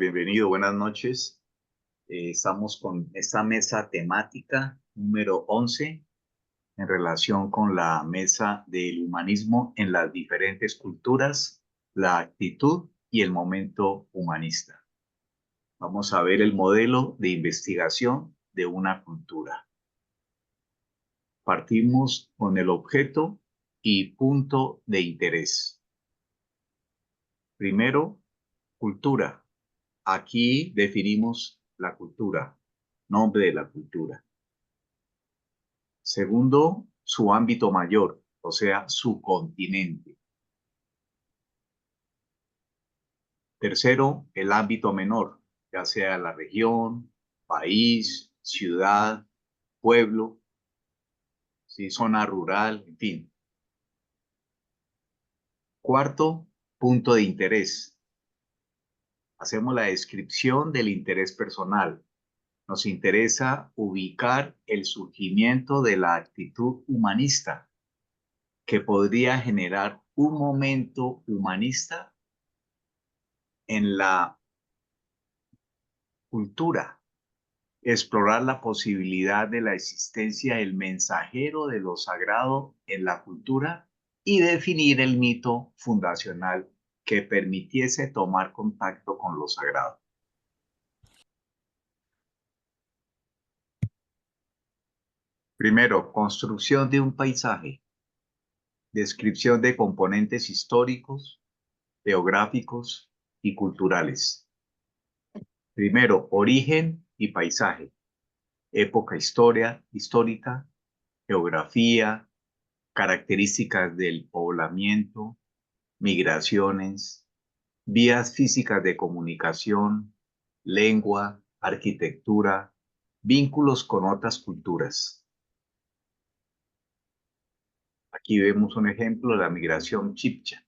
Bienvenido, buenas noches. Estamos con esta mesa temática número 11 en relación con la mesa del humanismo en las diferentes culturas, la actitud y el momento humanista. Vamos a ver el modelo de investigación de una cultura. Partimos con el objeto y punto de interés. Primero, cultura. Aquí definimos la cultura, nombre de la cultura. Segundo, su ámbito mayor, o sea, su continente. Tercero, el ámbito menor, ya sea la región, país, ciudad, pueblo, ¿sí? Zona rural, en fin. Cuarto, punto de interés. Hacemos la descripción del interés personal. Nos interesa ubicar el surgimiento de la actitud humanista que podría generar un momento humanista en la cultura, explorar la posibilidad de la existencia del mensajero de lo sagrado en la cultura y definir el mito fundacional que permitiese tomar contacto con lo sagrado. Primero, construcción de un paisaje, descripción de componentes históricos, geográficos y culturales. Primero, origen y paisaje, época histórica, geografía, características del poblamiento, migraciones, vías físicas de comunicación, lengua, arquitectura, vínculos con otras culturas. Aquí vemos un ejemplo de la migración chibcha.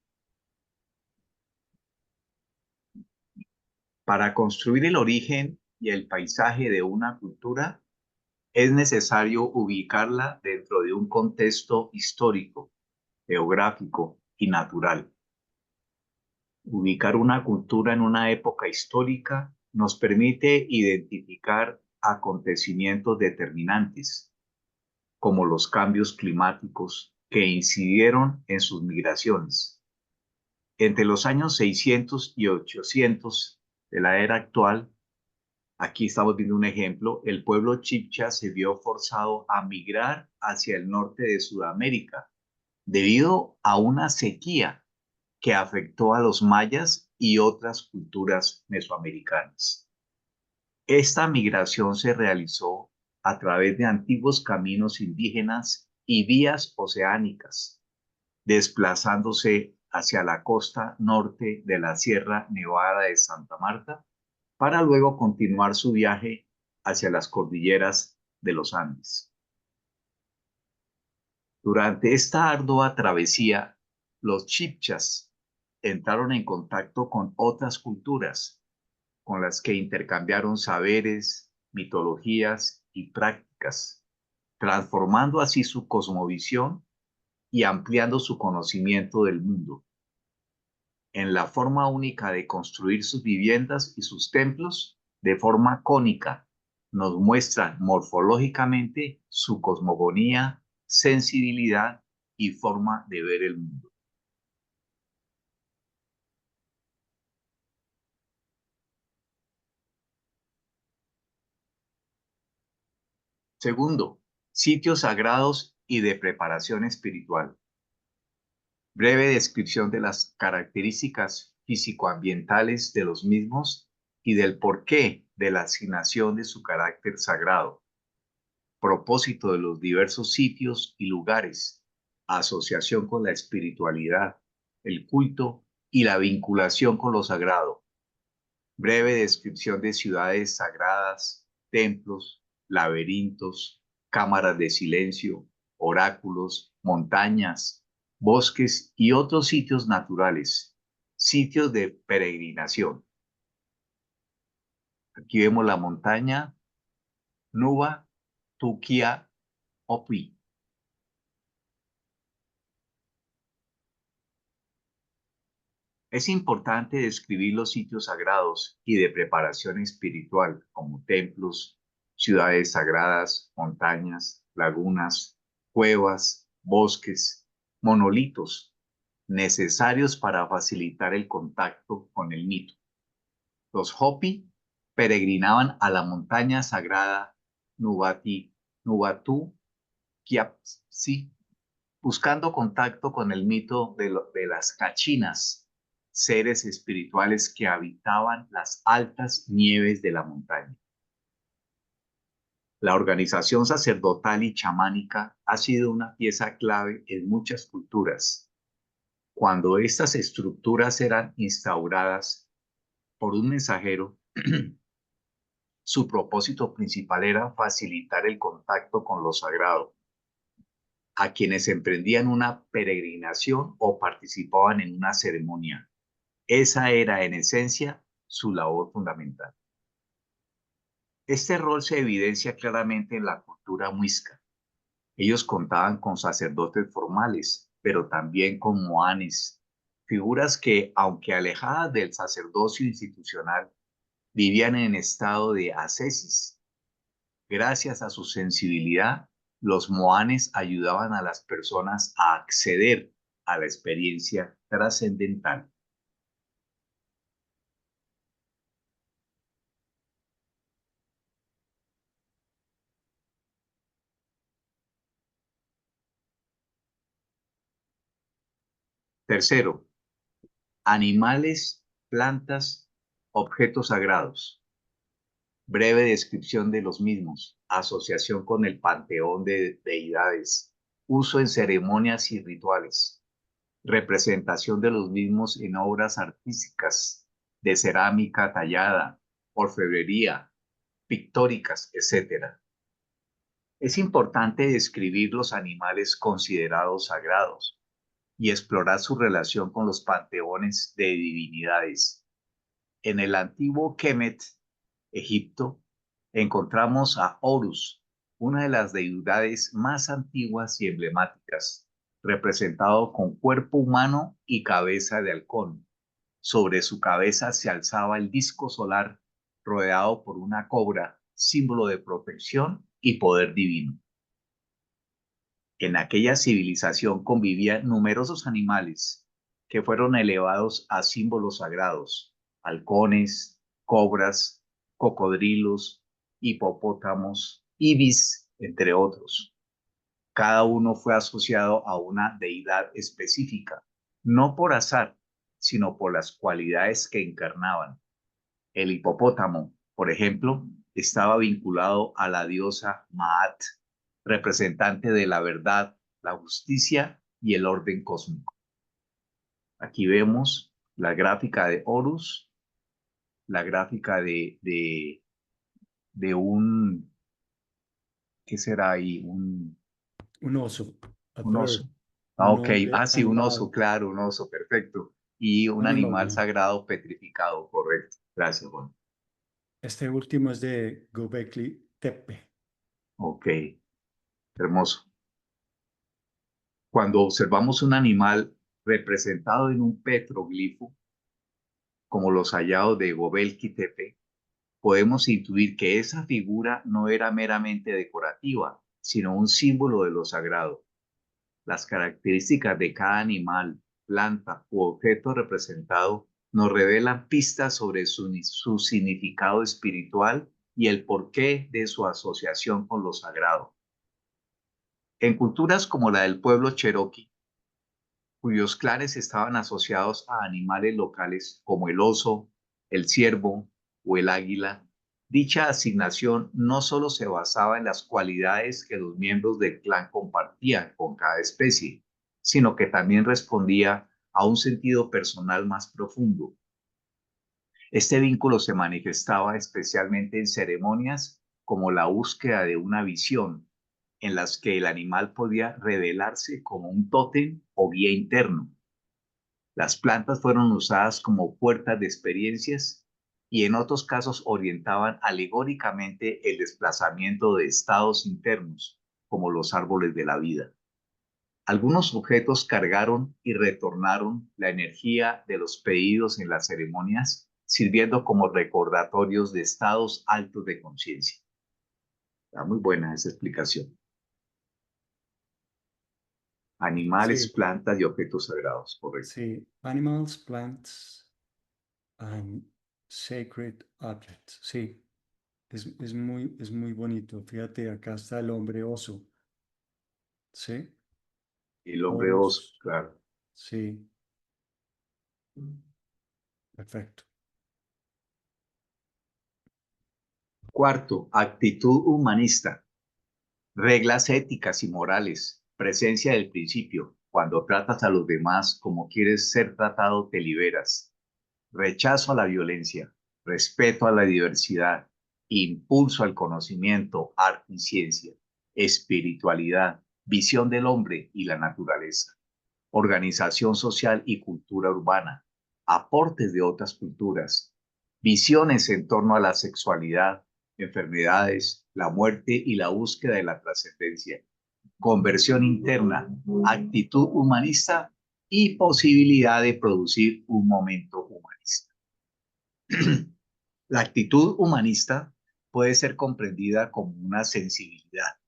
Para construir el origen y el paisaje de una cultura, es necesario ubicarla dentro de un contexto histórico, geográfico y natural. Ubicar una cultura en una época histórica nos permite identificar acontecimientos determinantes, como los cambios climáticos que incidieron en sus migraciones. Entre los años 600 y 800 de la era actual, aquí estamos viendo un ejemplo, el pueblo chibcha se vio forzado a migrar hacia el norte de Sudamérica debido a una sequía que afectó a los mayas y otras culturas mesoamericanas. Esta migración se realizó a través de antiguos caminos indígenas y vías oceánicas, desplazándose hacia la costa norte de la Sierra Nevada de Santa Marta para luego continuar su viaje hacia las cordilleras de los Andes. Durante esta ardua travesía, los chibchas entraron en contacto con otras culturas, con las que intercambiaron saberes, mitologías y prácticas, transformando así su cosmovisión y ampliando su conocimiento del mundo. En la forma única de construir sus viviendas y sus templos, de forma cónica, nos muestran morfológicamente su cosmogonía, sensibilidad y forma de ver el mundo. Segundo, sitios sagrados y de preparación espiritual. Breve descripción de las características físico-ambientales de los mismos y del porqué de la asignación de su carácter sagrado. Propósito de los diversos sitios y lugares, asociación con la espiritualidad, el culto y la vinculación con lo sagrado. Breve descripción de ciudades sagradas, templos, laberintos, cámaras de silencio, oráculos, montañas, bosques y otros sitios naturales, sitios de peregrinación. Aquí vemos la montaña Nuba Tukia Opui. Es importante describir los sitios sagrados y de preparación espiritual, como templos, ciudades sagradas, montañas, lagunas, cuevas, bosques, monolitos, necesarios para facilitar el contacto con el mito. Los Hopi peregrinaban a la montaña sagrada Nubatu Kiapsi, buscando contacto con el mito de las cachinas, seres espirituales que habitaban las altas nieves de la montaña. La organización sacerdotal y chamánica ha sido una pieza clave en muchas culturas. Cuando estas estructuras eran instauradas por un mensajero, su propósito principal era facilitar el contacto con lo sagrado, a quienes emprendían una peregrinación o participaban en una ceremonia. Esa era, en esencia, su labor fundamental. Este rol se evidencia claramente en la cultura muisca. Ellos contaban con sacerdotes formales, pero también con moanes, figuras que, aunque alejadas del sacerdocio institucional, vivían en estado de ascesis. Gracias a su sensibilidad, los moanes ayudaban a las personas a acceder a la experiencia trascendental. Tercero, animales, plantas, objetos sagrados. Breve descripción de los mismos, asociación con el panteón de deidades, uso en ceremonias y rituales, representación de los mismos en obras artísticas, de cerámica tallada, orfebrería, pictóricas, etc. Es importante describir los animales considerados sagrados y explorar su relación con los panteones de divinidades. En el antiguo Kemet, Egipto, encontramos a Horus, una de las deidades más antiguas y emblemáticas, representado con cuerpo humano y cabeza de halcón. Sobre su cabeza se alzaba el disco solar, rodeado por una cobra, símbolo de protección y poder divino. En aquella civilización convivían numerosos animales que fueron elevados a símbolos sagrados: halcones, cobras, cocodrilos, hipopótamos, ibis, entre otros. Cada uno fue asociado a una deidad específica, no por azar, sino por las cualidades que encarnaban. El hipopótamo, por ejemplo, estaba vinculado a la diosa Maat, representante de la verdad, la justicia y el orden cósmico. Aquí vemos la gráfica de Horus, la gráfica de un, ¿qué será ahí? Un oso, a Un oso. bird, Ah, un ok. Ah, sí, un oso, animal, claro, un oso, perfecto. Y un animal animal. sagrado petrificado, correcto. Gracias, Juan. Este último es de Göbekli Tepe. Ok, hermoso. Cuando observamos un animal representado en un petroglifo, como los hallados de Gobekli Tepe, podemos intuir que esa figura no era meramente decorativa, sino un símbolo de lo sagrado. Las características de cada animal, planta u objeto representado nos revelan pistas sobre su significado espiritual y el porqué de su asociación con lo sagrado. En culturas como la del pueblo Cherokee, cuyos clanes estaban asociados a animales locales como el oso, el ciervo o el águila, dicha asignación no solo se basaba en las cualidades que los miembros del clan compartían con cada especie, sino que también respondía a un sentido personal más profundo. Este vínculo se manifestaba especialmente en ceremonias como la búsqueda de una visión, en las que el animal podía revelarse como un tótem o guía interno. Las plantas fueron usadas como puertas de experiencias y en otros casos orientaban alegóricamente el desplazamiento de estados internos, como los árboles de la vida. Algunos objetos cargaron y retornaron la energía de los pedidos en las ceremonias, sirviendo como recordatorios de estados altos de conciencia. Está muy buena esa explicación. Animales, Sí, plantas y objetos sagrados, correcto. sí. Animals, plants and sacred objects. Sí, es muy bonito. Fíjate, acá está el hombre oso. Sí, El hombre oso, Horus. claro. Sí, perfecto. Cuarto, actitud humanista. Reglas éticas y morales. Presencia del principio. Cuando tratas a los demás como quieres ser tratado, te liberas. Rechazo a la violencia. Respeto a la diversidad. Impulso al conocimiento, arte y ciencia. Espiritualidad. Visión del hombre y la naturaleza. Organización social y cultura urbana. Aportes de otras culturas. Visiones en torno a la sexualidad, enfermedades, la muerte y la búsqueda de la trascendencia, conversión interna, actitud humanista y posibilidad de producir un momento humanista. La actitud humanista puede ser comprendida como una sensibilidad,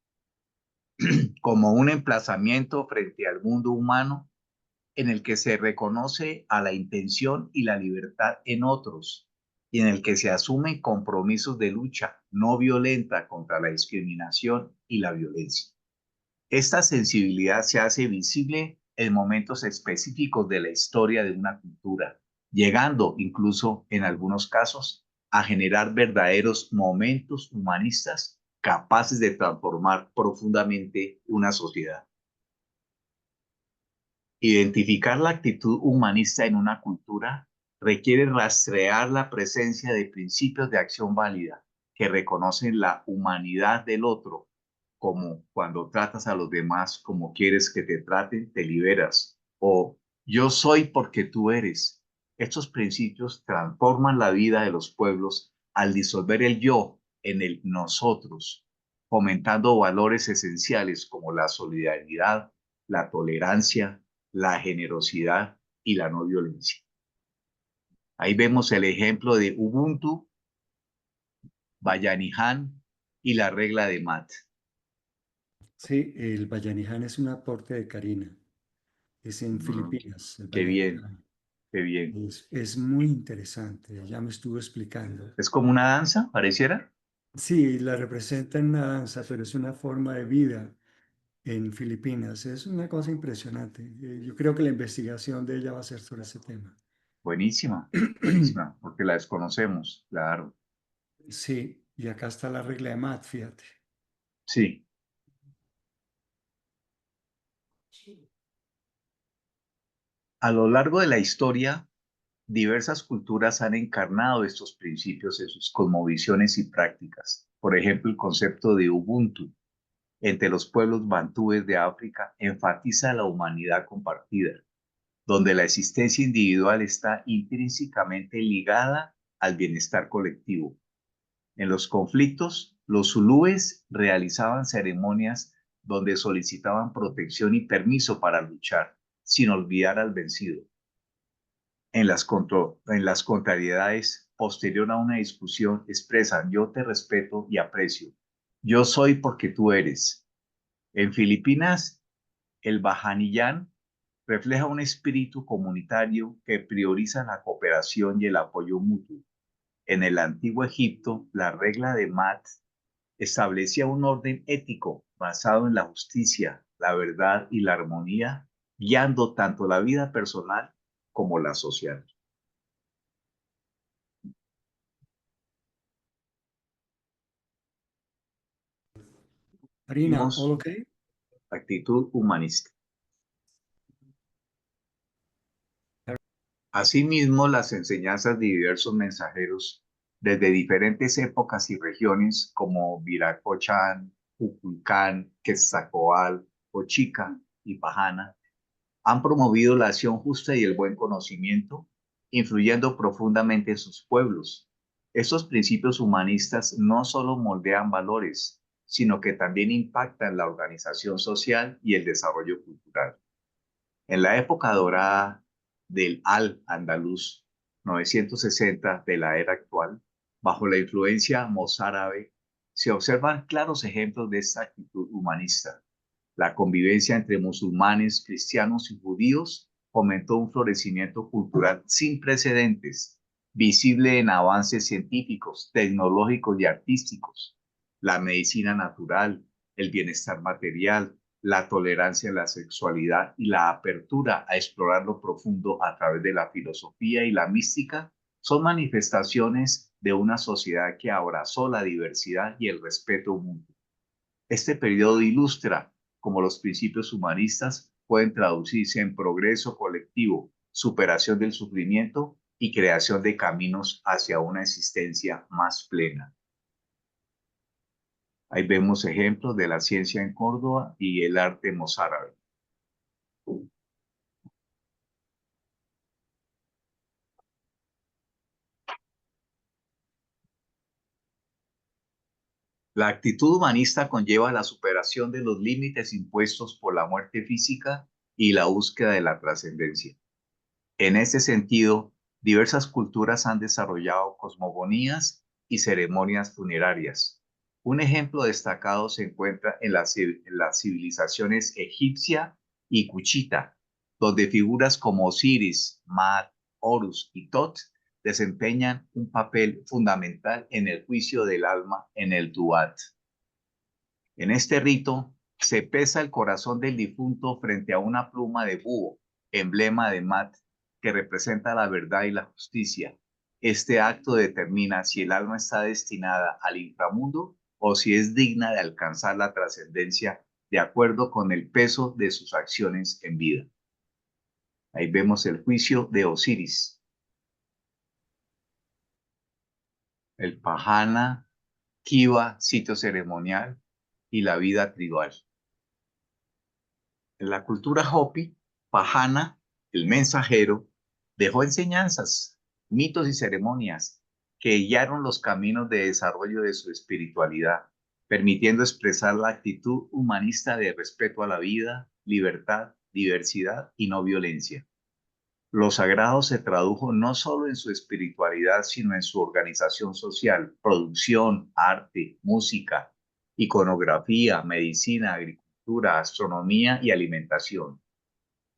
como un emplazamiento frente al mundo humano en el que se reconoce a la intención y la libertad en otros y en el que se asumen compromisos de lucha no violenta contra la discriminación y la violencia. Esta sensibilidad se hace visible en momentos específicos de la historia de una cultura, llegando incluso en algunos casos a generar verdaderos momentos humanistas capaces de transformar profundamente una sociedad. Identificar la actitud humanista en una cultura requiere rastrear la presencia de principios de acción válida que reconocen la humanidad del otro, como cuando tratas a los demás como quieres que te traten, te liberas, o yo soy porque tú eres. Estos principios transforman la vida de los pueblos al disolver el yo en el nosotros, fomentando valores esenciales como la solidaridad, la tolerancia, la generosidad y la no violencia. Ahí vemos el ejemplo de Ubuntu, Bayanihan y la regla de Matt. Sí, el Bayanihan es un aporte de Karina. Es en Mm, Filipinas, el qué bien, Bayanihan. qué bien. Es muy interesante, ya me estuvo explicando. Es como una danza, pareciera. Sí, la representa en una danza, pero es una forma de vida en Filipinas. Es una cosa impresionante. Yo creo que la investigación de ella va a ser sobre ese tema. Buenísima, buenísima, porque la desconocemos, claro. Sí, y acá está la regla de Matt, fíjate. Sí, a lo largo de la historia, diversas culturas han encarnado estos principios en sus cosmovisiones y prácticas. Por ejemplo, el concepto de Ubuntu entre los pueblos bantúes de África enfatiza la humanidad compartida, donde la existencia individual está intrínsecamente ligada al bienestar colectivo. En los conflictos, los zulúes realizaban ceremonias donde solicitaban protección y permiso para luchar, sin olvidar al vencido. En las contrariedades, posterior a una discusión, expresan yo te respeto y aprecio. Yo soy porque tú eres. En Filipinas, el Bajanillán refleja un espíritu comunitario que prioriza la cooperación y el apoyo mutuo. En el antiguo Egipto, la regla de Matt establecía un orden ético basado en la justicia, la verdad y la armonía, guiando tanto la vida personal como la social. Karina, ¿all Vimos okay? actitud humanista. Asimismo, las enseñanzas de diversos mensajeros desde diferentes épocas y regiones como Viracocha, Cuculcán, Quetzalcóatl, Ochica y Pajana han promovido la acción justa y el buen conocimiento, influyendo profundamente en sus pueblos. Estos principios humanistas no solo moldean valores, sino que también impactan la organización social y el desarrollo cultural. En la época dorada del Al-Andalus 960 de la era actual, bajo la influencia mozárabe, se observan claros ejemplos de esta actitud humanista. La convivencia entre musulmanes, cristianos y judíos fomentó un florecimiento cultural sin precedentes, visible en avances científicos, tecnológicos y artísticos, la medicina natural, el bienestar material, la tolerancia en la sexualidad y la apertura a explorar lo profundo a través de la filosofía y la mística son manifestaciones de una sociedad que abrazó la diversidad y el respeto mutuo. Este periodo ilustra cómo los principios humanistas pueden traducirse en progreso colectivo, superación del sufrimiento y creación de caminos hacia una existencia más plena. Ahí vemos ejemplos de la ciencia en Córdoba y el arte mozárabe. La actitud humanista conlleva la superación de los límites impuestos por la muerte física y la búsqueda de la trascendencia. En este sentido, diversas culturas han desarrollado cosmogonías y ceremonias funerarias. Un ejemplo destacado se encuentra en las civilizaciones egipcia y cuchita, donde figuras como Osiris, Maat, Horus y Tot desempeñan un papel fundamental en el juicio del alma en el Duat. En este rito se pesa el corazón del difunto frente a una pluma de búho, emblema de Maat, que representa la verdad y la justicia. Este acto determina si el alma está destinada al inframundo o si es digna de alcanzar la trascendencia de acuerdo con el peso de sus acciones en vida. Ahí vemos el juicio de Osiris. El Pahana, Kiva, sitio ceremonial, y la vida tribal. En la cultura Hopi, Pahana, el mensajero, dejó enseñanzas, mitos y ceremonias que guiaron los caminos de desarrollo de su espiritualidad, permitiendo expresar la actitud humanista de respeto a la vida, libertad, diversidad y no violencia. Lo sagrado se tradujo no solo en su espiritualidad, sino en su organización social, producción, arte, música, iconografía, medicina, agricultura, astronomía y alimentación.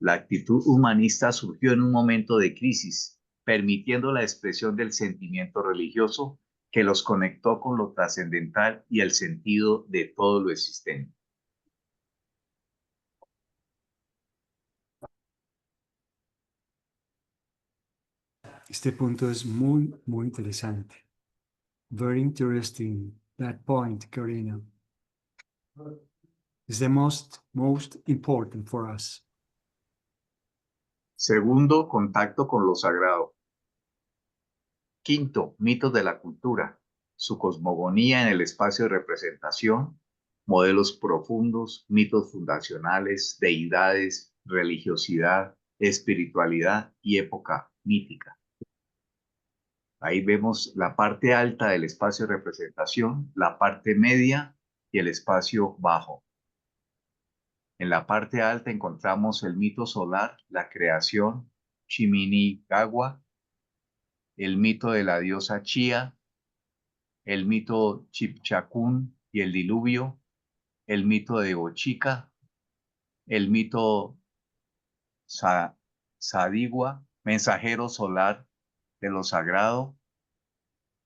La actitud humanista surgió en un momento de crisis, permitiendo la expresión del sentimiento religioso que los conectó con lo trascendental y el sentido de todo lo existente. Este punto es muy, muy interesante. Very interesting, that point, Karina. It's the most important for us. Segundo, contacto con lo sagrado. Quinto, mitos de la cultura, su cosmogonía en el espacio de representación, modelos profundos, mitos fundacionales, deidades, religiosidad, espiritualidad y época mítica. Ahí vemos la parte alta del espacio de representación, la parte media y el espacio bajo. En la parte alta encontramos el mito solar, la creación, Chiminigawa, el mito de la diosa Chía, el mito Chipchacún y el diluvio, el mito de Bochica, el mito Sadigua, mensajero solar de lo sagrado.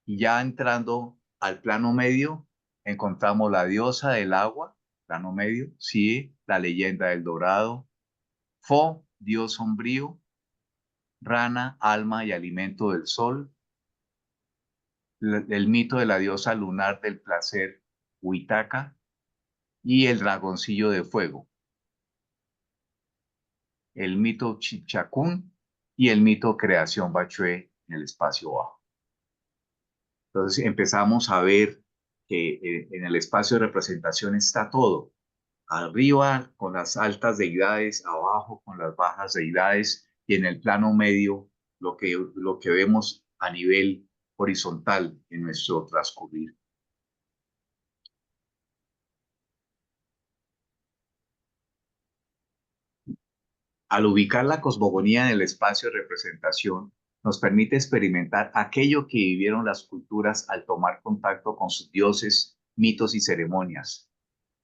Y ya entrando al plano medio, encontramos la diosa del agua, plano medio, sí, la leyenda del dorado, Fo, dios sombrío, Rana, alma y alimento del sol, el mito de la diosa lunar del placer, Huitaca, y el dragoncillo de fuego, el mito Chipchacún y el mito creación Bachué en el espacio bajo. Entonces empezamos a ver que en el espacio de representación está todo. Arriba con las altas deidades, abajo con las bajas deidades y en el plano medio lo que vemos a nivel horizontal en nuestro transcurrir. Al ubicar la cosmogonía en el espacio de representación, nos permite experimentar aquello que vivieron las culturas al tomar contacto con sus dioses, mitos y ceremonias.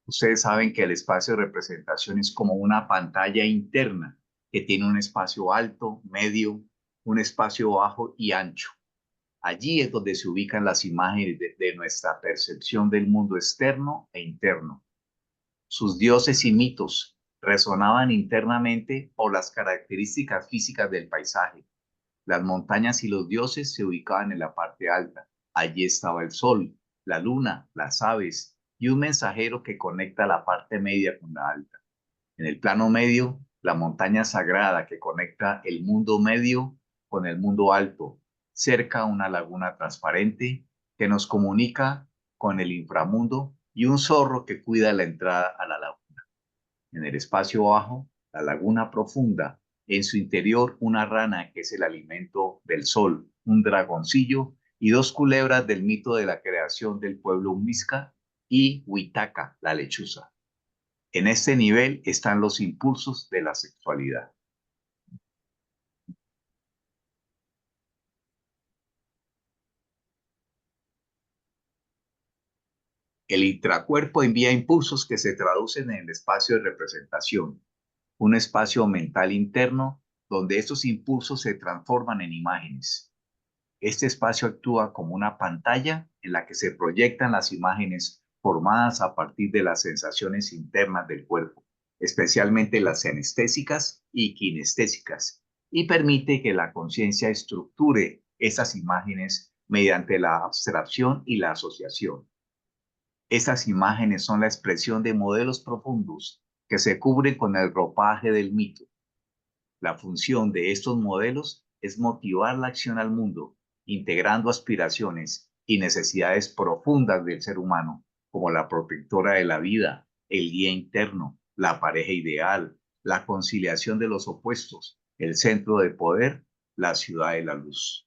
Ustedes saben que el espacio de representación es como una pantalla interna que tiene un espacio alto, medio, un espacio bajo y ancho. Allí es donde se ubican las imágenes de nuestra percepción del mundo externo e interno. Sus dioses y mitos resonaban internamente por las características físicas del paisaje. Las montañas y los dioses se ubicaban en la parte alta. Allí estaba el sol, la luna, las aves y un mensajero que conecta la parte media con la alta. En el plano medio, la montaña sagrada que conecta el mundo medio con el mundo alto, cerca una laguna transparente que nos comunica con el inframundo y un zorro que cuida la entrada a la laguna. En el espacio bajo, la laguna profunda, en su interior una rana que es el alimento del sol, un dragoncillo y dos culebras del mito de la creación del pueblo Muisca y Huitaca, la lechuza. En este nivel están los impulsos de la sexualidad. El intracuerpo envía impulsos que se traducen en el espacio de representación, un espacio mental interno donde estos impulsos se transforman en imágenes. Este espacio actúa como una pantalla en la que se proyectan las imágenes formadas a partir de las sensaciones internas del cuerpo, especialmente las anestésicas y kinestésicas, y permite que la conciencia estructure esas imágenes mediante la abstracción y la asociación. Estas imágenes son la expresión de modelos profundos que se cubren con el ropaje del mito. La función de estos modelos es motivar la acción al mundo, integrando aspiraciones y necesidades profundas del ser humano, como la protectora de la vida, el guía interno, la pareja ideal, la conciliación de los opuestos, el centro de poder, la ciudad de la luz.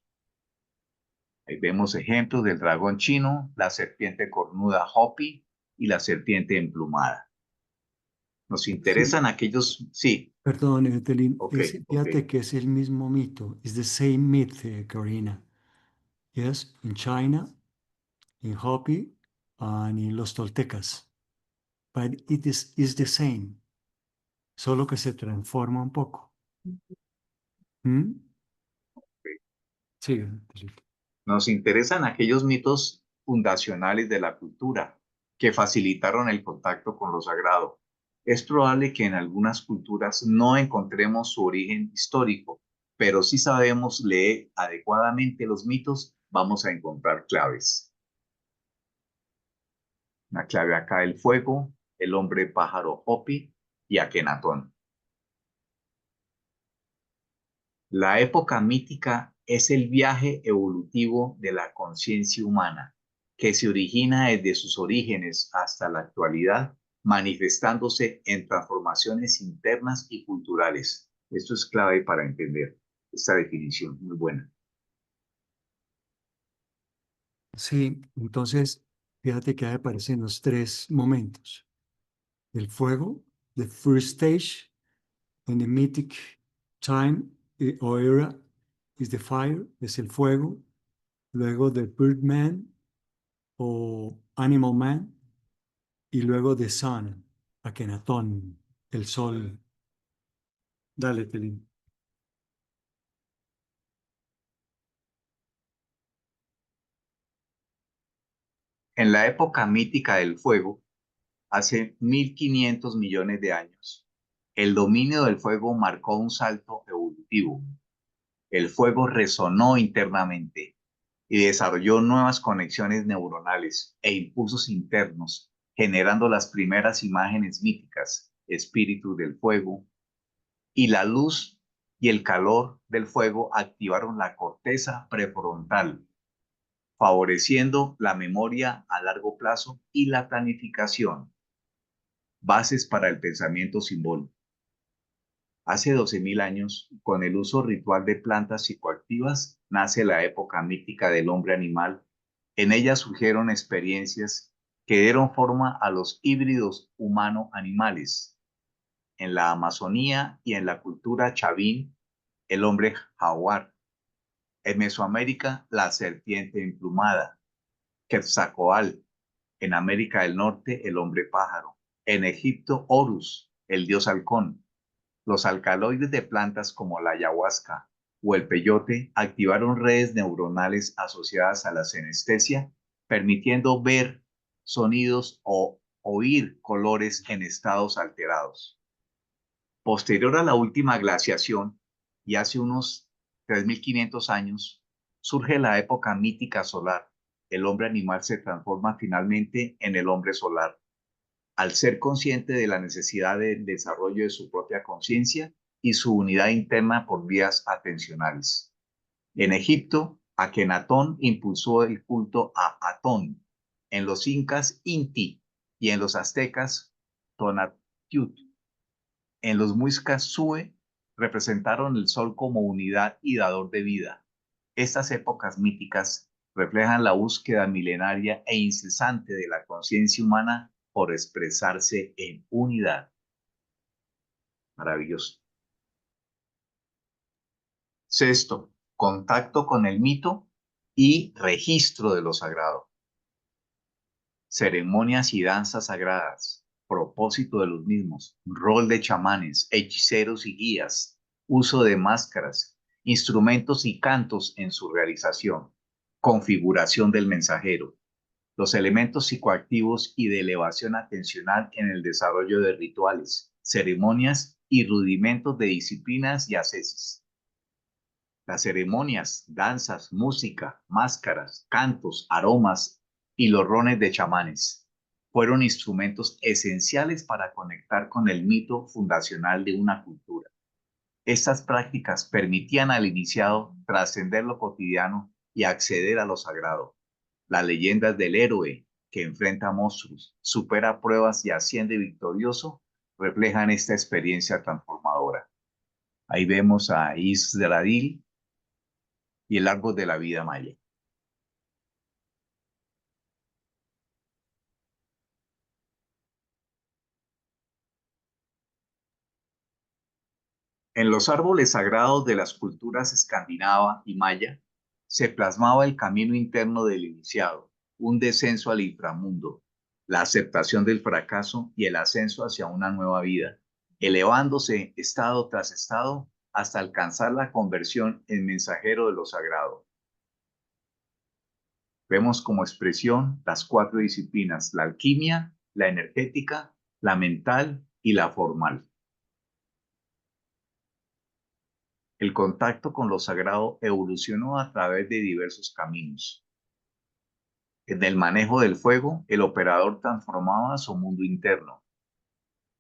Ahí vemos ejemplos del dragón chino, la serpiente cornuda Hopi y la serpiente emplumada. Nos Sí, interesan aquellos, sí, perdón, Evelyn, ok, ok. fíjate que es el mismo mito. It's the same myth, Karina. Yes, in China, in Hopi, and in los Toltecas. But is the same, solo que se transforma un poco. ¿Mm? Sí, Evelyn. Nos interesan aquellos mitos fundacionales de la cultura que facilitaron el contacto con lo sagrado. Es probable que en algunas culturas no encontremos su origen histórico, pero si sabemos leer adecuadamente los mitos, vamos a encontrar claves. Una clave acá: el fuego, el hombre pájaro Hopi y Akenatón. La época mítica es el viaje evolutivo de la conciencia humana, que se origina desde sus orígenes hasta la actualidad, manifestándose en transformaciones internas y culturales. Esto es clave para entender esta definición, muy buena. Sí, entonces, fíjate que ahí aparecen los tres momentos. El fuego, the first stage, in the mythic time o era, is the fire, es el fuego. Luego the Birdman o Animal Man. Y luego the sun, Akenatón, el sol. Dale, Telín. En la época mítica del fuego, hace 1500 millones de años, el dominio del fuego marcó un salto evolutivo. El fuego resonó internamente y desarrolló nuevas conexiones neuronales e impulsos internos, generando las primeras imágenes míticas, espíritu del fuego, y la luz y el calor del fuego activaron la corteza prefrontal, favoreciendo la memoria a largo plazo y la planificación, bases para el pensamiento simbólico. Hace 12.000 años, con el uso ritual de plantas psicoactivas, nace la época mítica del hombre animal. En ella surgieron experiencias que dieron forma a los híbridos humano-animales. En la Amazonía y en la cultura chavín, el hombre jaguar. En Mesoamérica, la serpiente emplumada. Quetzalcóatl. En América del Norte, el hombre pájaro. En Egipto, Horus, el dios halcón. Los alcaloides de plantas como la ayahuasca o el peyote activaron redes neuronales asociadas a la senestesia, permitiendo ver sonidos o oír colores en estados alterados. Posterior a la última glaciación, y hace unos 3.500 años, surge la época mítica solar. El hombre animal se transforma finalmente en el hombre solar. Al ser consciente de la necesidad del desarrollo de su propia conciencia y su unidad interna por vías atencionales. En Egipto, Akenatón impulsó el culto a Atón, en los incas Inti y en los aztecas Tonatiuh. En los muiscas Sue representaron el sol como unidad y dador de vida. Estas épocas míticas reflejan la búsqueda milenaria e incesante de la conciencia humana por expresarse en unidad. Maravilloso. Sexto, contacto con el mito y registro de lo sagrado. Ceremonias y danzas sagradas, propósito de los mismos, rol de chamanes, hechiceros y guías, uso de máscaras, instrumentos y cantos en su realización, configuración del mensajero, los elementos psicoactivos y de elevación atencional en el desarrollo de rituales, ceremonias y rudimentos de disciplinas y ascesis. Las ceremonias, danzas, música, máscaras, cantos, aromas y los rones de chamanes fueron instrumentos esenciales para conectar con el mito fundacional de una cultura. Estas prácticas permitían al iniciado trascender lo cotidiano y acceder a lo sagrado. Las leyendas del héroe que enfrenta monstruos, supera pruebas y asciende victorioso reflejan esta experiencia transformadora. Ahí vemos a Yggdrasil y el árbol de la vida maya. En los árboles sagrados de las culturas escandinava y maya se plasmaba el camino interno del iniciado, un descenso al inframundo, la aceptación del fracaso y el ascenso hacia una nueva vida, elevándose estado tras estado hasta alcanzar la conversión en mensajero de lo sagrado. Vemos como expresión las cuatro disciplinas: la alquimia, la energética, la mental y la formal. El contacto con lo sagrado evolucionó a través de diversos caminos. En el manejo del fuego, el operador transformaba su mundo interno.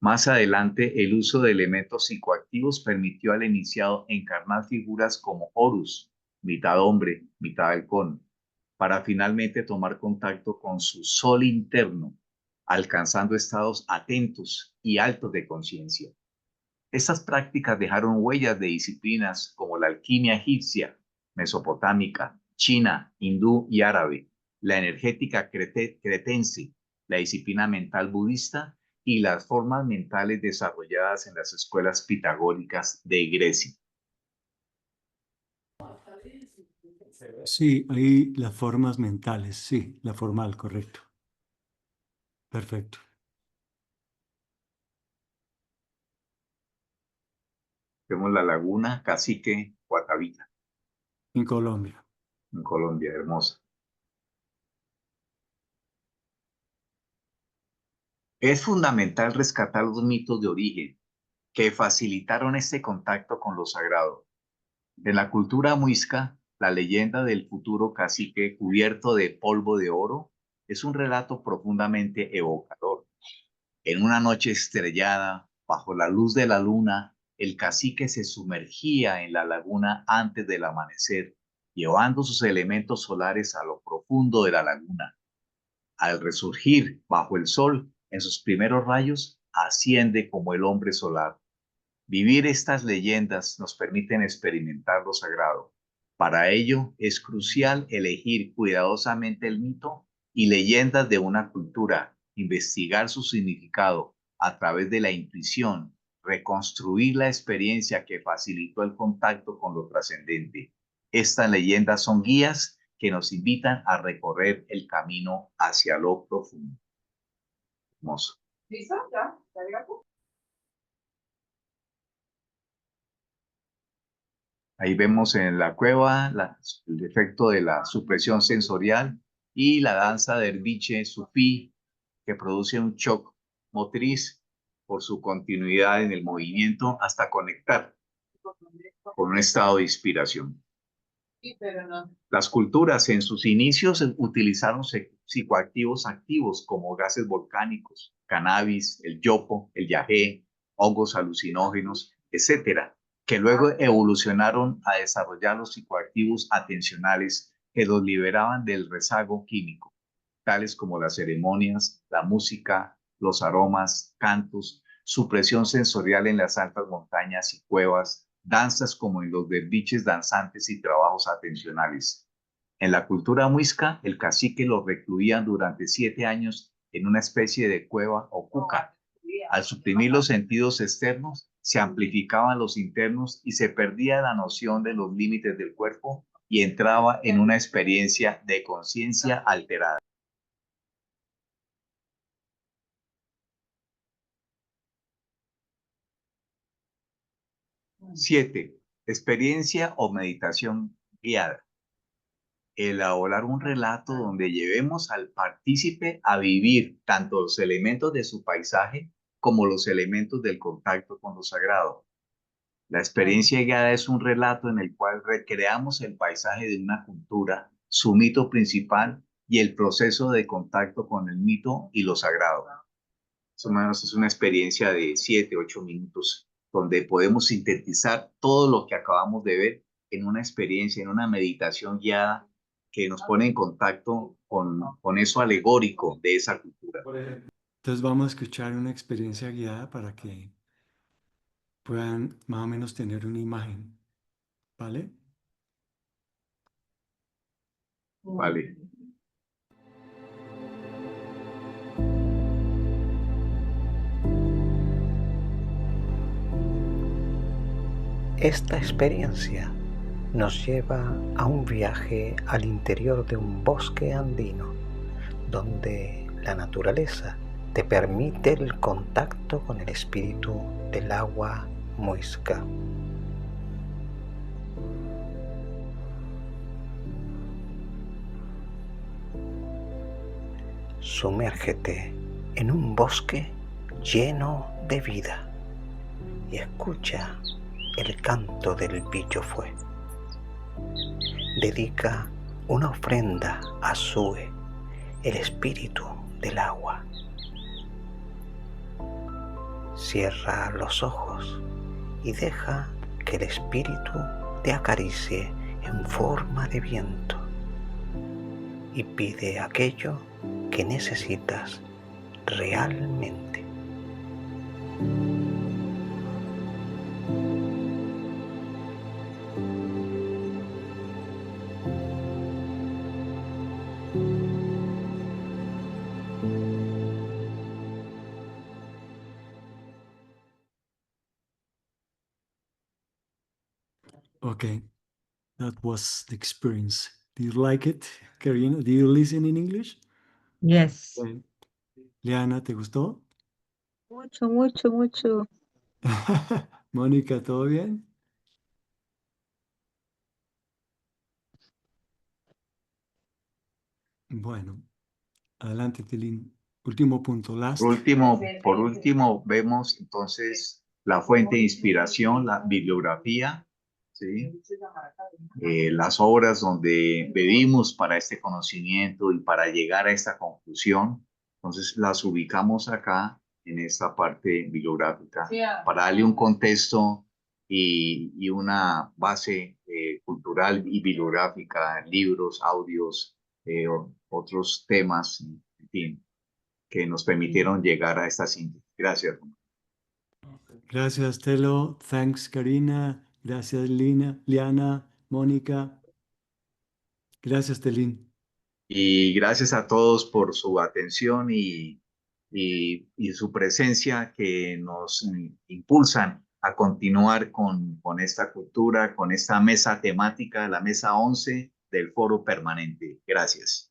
Más adelante, el uso de elementos psicoactivos permitió al iniciado encarnar figuras como Horus, mitad hombre, mitad halcón, para finalmente tomar contacto con su sol interno, alcanzando estados atentos y altos de conciencia. Estas prácticas dejaron huellas de disciplinas como la alquimia egipcia, mesopotámica, china, hindú y árabe, la energética cretense, la disciplina mental budista y las formas mentales desarrolladas en las escuelas pitagóricas de Grecia. Sí, ahí las formas mentales, sí, la formal, correcto. Perfecto. Vemos la laguna Cacique Guatavita En Colombia. en Colombia, hermosa. Es fundamental rescatar los mitos de origen que facilitaron este contacto con lo sagrado. En la cultura muisca, la leyenda del futuro cacique cubierto de polvo de oro es un relato profundamente evocador. En una noche estrellada, bajo la luz de la luna, el cacique se sumergía en la laguna antes del amanecer, llevando sus elementos solares a lo profundo de la laguna. Al resurgir bajo el sol, en sus primeros rayos, asciende como el hombre solar. Vivir estas leyendas nos permiten experimentar lo sagrado. Para ello es crucial elegir cuidadosamente el mito y leyendas de una cultura, investigar su significado a través de la intuición, reconstruir la experiencia que facilitó el contacto con lo trascendente. Estas leyendas son guías que nos invitan a recorrer el camino hacia lo profundo. Hermoso. ¿Listo? ¿Ya? ¿Ya llegaste? Ahí vemos en la cueva el efecto de la supresión sensorial y la danza derviche sufí, que produce un shock motriz por su continuidad en el movimiento hasta conectar con un estado de inspiración. Sí, pero no. Las culturas en sus inicios utilizaron psicoactivos activos como gases volcánicos, cannabis, el yopo, el yagé, hongos alucinógenos, etcétera, que luego evolucionaron a desarrollar los psicoactivos atencionales que los liberaban del rezago químico, tales como las ceremonias, la música, los aromas, cantos, supresión sensorial en las altas montañas y cuevas, danzas como en los derviches danzantes y trabajos atencionales. En la cultura muisca, el cacique lo recluían durante 7 años en una especie de cueva o cuca. Al suprimir los sentidos externos, se amplificaban los internos y se perdía la noción de los límites del cuerpo y entraba en una experiencia de conciencia alterada. 7. Experiencia o meditación guiada. Elaborar un relato donde llevemos al partícipe a vivir tanto los elementos de su paisaje como los elementos del contacto con lo sagrado. La experiencia guiada es un relato en el cual recreamos el paisaje de una cultura, su mito principal y el proceso de contacto con el mito y lo sagrado. Más o menos es una experiencia de 7, 8 minutos, donde podemos sintetizar todo lo que acabamos de ver en una experiencia, en una meditación guiada que nos pone en contacto con eso alegórico de esa cultura. Entonces vamos a escuchar una experiencia guiada para que puedan más o menos tener una imagen, ¿vale? Vale. Esta experiencia nos lleva a un viaje al interior de un bosque andino, donde la naturaleza te permite el contacto con el espíritu del agua muisca. Sumérgete en un bosque lleno de vida y escucha el canto del bicho fue. Dedica una ofrenda a Sue, el espíritu del agua. Cierra los ojos y deja que el espíritu te acaricie en forma de viento y pide aquello que necesitas realmente. Okay, that was the experience. Do you like it, Karina? Do you listen in English? Yes. Okay. Liana, ¿te gustó? Mucho, mucho, mucho. Mónica, ¿todo bien? Bueno, adelante, Tilín. Último punto, last. Por último, vemos entonces la fuente de inspiración, la bibliografía, ¿sí? Las obras donde bebimos para este conocimiento y para llegar a esta conclusión. Entonces las ubicamos acá en esta parte bibliográfica para darle un contexto y una base cultural y bibliográfica, libros, audios, otros temas, en fin, que nos permitieron llegar a esta síntesis. Gracias. Gracias, Telo. Thanks, Karina. Gracias, Liana, Mónica. Gracias, Telín. Y gracias a todos por su atención y y su presencia que nos impulsan a continuar con esta cultura, con esta mesa temática, la mesa 11 del Foro Permanente. Gracias.